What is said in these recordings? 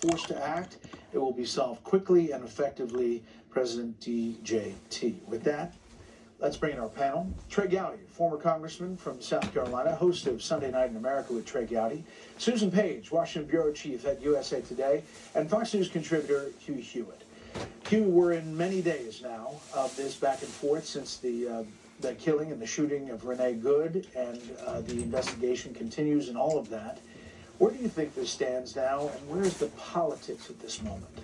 forced to act, it will be solved quickly and effectively. President DJT. With that, let's bring in our panel. Trey Gowdy, former congressman from South Carolina, host of Sunday Night in America with Trey Gowdy. Susan Page, Washington bureau chief at USA Today, and Fox News contributor Hugh Hewitt. Hugh, we're in many days now of this back and forth since the killing and the shooting of Renee Good, and the investigation continues and all of that. Where do you think this stands now, and where's the politics at this moment?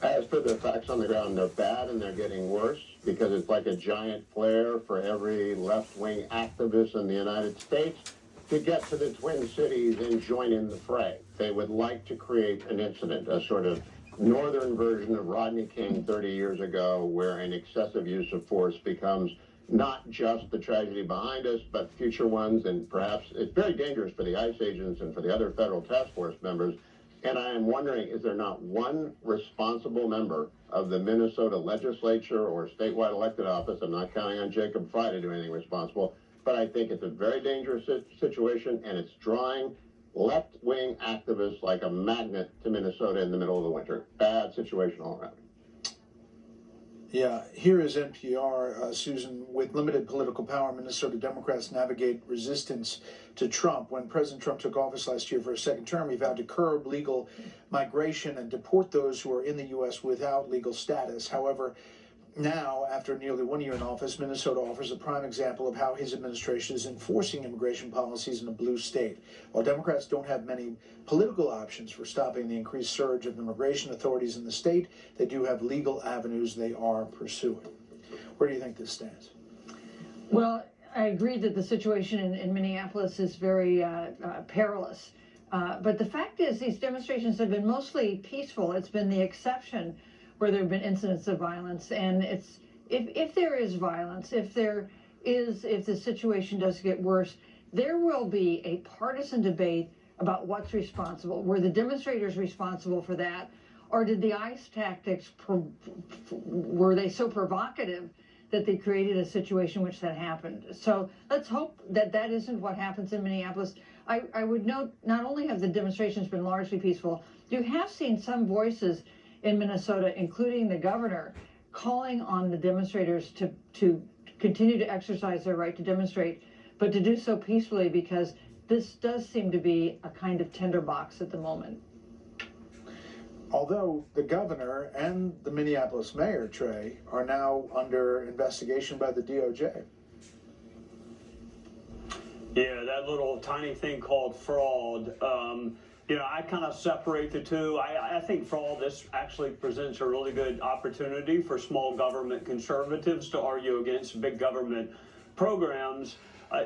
As for the facts on the ground, they're bad and they're getting worse because it's like a giant flare for every left-wing activist in the United States to get to the Twin Cities and join in the fray. They would like to create an incident, a sort of northern version of Rodney King 30 years ago, where an excessive use of force becomes not just the tragedy behind us, but future ones, and perhaps it's very dangerous for the ICE agents and for the other federal task force members. And I am wondering, is there not one responsible member of the Minnesota legislature or statewide elected office? I'm not counting on Jacob Frey to do anything responsible, but I think it's a very dangerous situation, and it's drawing left-wing activists like a magnet to Minnesota in the middle of the winter. Bad situation all around. Yeah, here is NPR, Susan. With limited political power, Minnesota Democrats navigate resistance to Trump. When President Trump took office last year for a second term, he vowed to curb legal migration and deport those who are in the U.S. without legal status. However, now, after nearly 1 year in office, Minnesota offers a prime example of how his administration is enforcing immigration policies in a blue state. While Democrats don't have many political options for stopping the increased surge of immigration, authorities in the state, they do have legal avenues they are pursuing. Where do you think this stands? Well, I agree that the situation in Minneapolis is very perilous. But the fact is, these demonstrations have been mostly peaceful. It's been the exception where there have been incidents of violence, and it's if there is violence, if the situation does get worse, there will be a partisan debate about what's responsible. Were the demonstrators responsible for that, or did the ICE tactics were they so provocative that they created a situation which that happened? So let's hope that that isn't what happens in Minneapolis. I would note, not only have the demonstrations been largely peaceful, you have seen some voices in Minnesota, including the governor, calling on the demonstrators to continue to exercise their right to demonstrate, but to do so peacefully, because this does seem to be a kind of tinderbox at the moment. Although the governor and the Minneapolis mayor, Trey, are now under investigation by the DOJ. Yeah, that little tiny thing called fraud. You know, I kind of separate the two. I think for all this actually presents a really good opportunity for small government conservatives to argue against big government programs,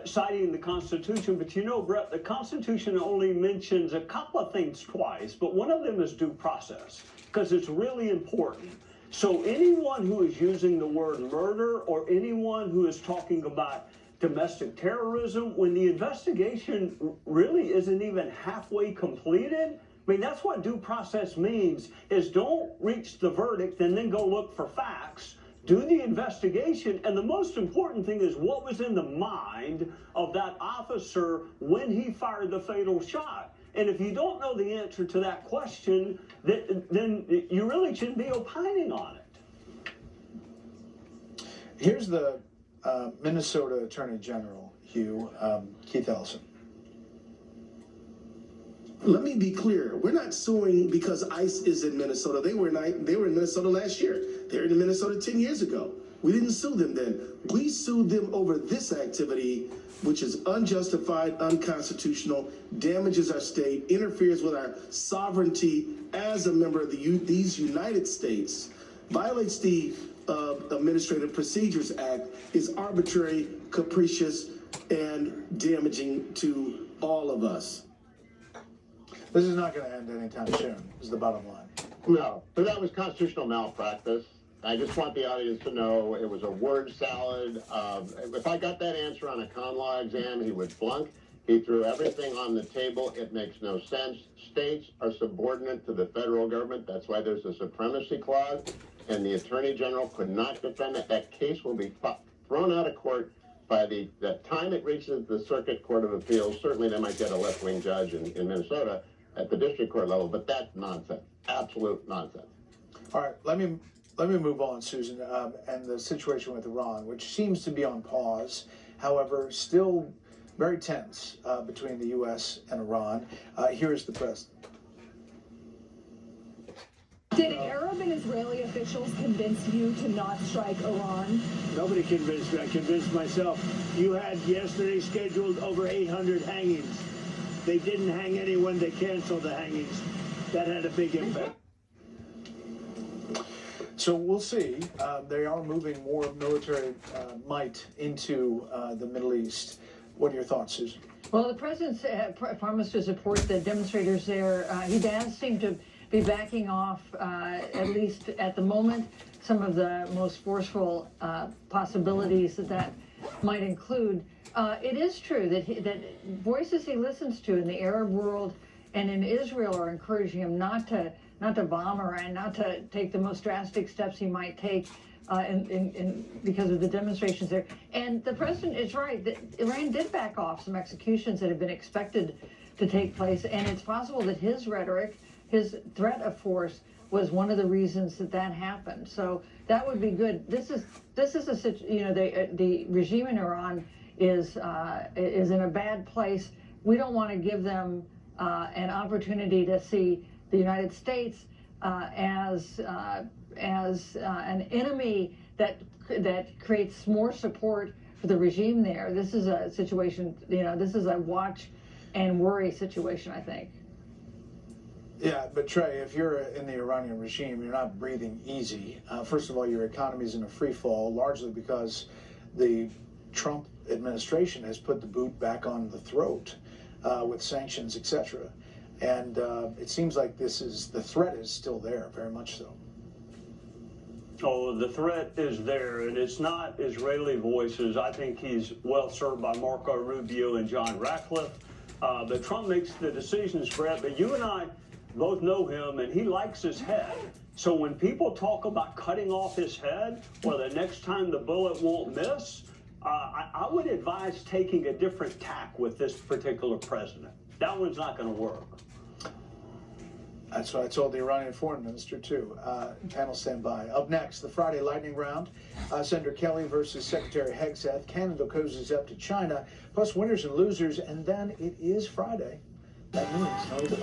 citing the Constitution. But you know, Brett, the Constitution only mentions a couple of things twice, but one of them is due process, because it's really important. So anyone who is using the word murder, or anyone who is talking about domestic terrorism, when the investigation really isn't even halfway completed, I mean, that's what due process means, is don't reach the verdict and then go look for facts. Do the investigation, and the most important thing is what was in the mind of that officer when he fired the fatal shot. And if you don't know the answer to that question, then you really shouldn't be opining on it. Here's the Minnesota Attorney General, Hugh, Keith Ellison. Let me be clear. We're not suing because ICE is in Minnesota. They were in Minnesota last year. They were in Minnesota 10 years ago. We didn't sue them then. We sued them over this activity, which is unjustified, unconstitutional, damages our state, interferes with our sovereignty as a member of these United States, violates the Administrative Procedures Act, is arbitrary, capricious, and damaging to all of us. This is not going to end anytime soon, is the bottom line. No, but that was constitutional malpractice. I just want the audience to know it was a word salad. If I got that answer on a con law exam, he would flunk. He threw everything on the table. It makes no sense. States are subordinate to the federal government. That's why there's a supremacy clause, and the Attorney General could not defend it. That case will be thrown out of court by the time it reaches the Circuit Court of Appeals. Certainly they might get a left-wing judge in Minnesota. at the district court level, but that's nonsense, absolute nonsense. All right, let me move on, Susan, and the situation with Iran, which seems to be on pause. However, still very tense between the U.S. and Iran. Here's the president. Did Arab and Israeli officials convince you to not strike Iran? Nobody convinced me. I convinced myself. You had yesterday scheduled over 800 hangings. They didn't hang anyone. They canceled the hangings. That had a big impact. So we'll see. They are moving more military might into the Middle East. What are your thoughts, Susan? Well, the president's promised to support the demonstrators there. He does seem to be backing off, at least at the moment, some of the most forceful possibilities that might include. It is true that voices he listens to in the Arab world and in Israel are encouraging him not to bomb Iran, not to take the most drastic steps he might take because of the demonstrations there. And the president is right that Iran did back off some executions that had been expected to take place, and it's possible that his rhetoric, his threat of force, was one of the reasons that happened. So that would be good. This is the regime in Iran is in a bad place. We don't want to give them an opportunity to see the United States as an enemy that creates more support for the regime there. This is a situation, this is a watch and worry situation, I think. Yeah, but Trey, if you're in the Iranian regime, you're not breathing easy. First of all, your economy is in a free fall, largely because the Trump administration has put the boot back on the throat with sanctions, etc. And it seems like the threat is still there, very much so. Oh, the threat is there, and it's not Israeli voices. I think he's well served by Marco Rubio and John Ratcliffe. But Trump makes the decisions, Brett. But you and I both know him, and he likes his head. So when people talk about cutting off his head, or the next time the bullet won't miss, I would advise taking a different tack with this particular president. That one's not going to work. That's what I told the Iranian foreign minister, too. Panel stand by. Up next, the Friday lightning round. Senator Kelly versus Secretary Hegseth. Canada cozies up to China, plus winners and losers. And then it is Friday. That means no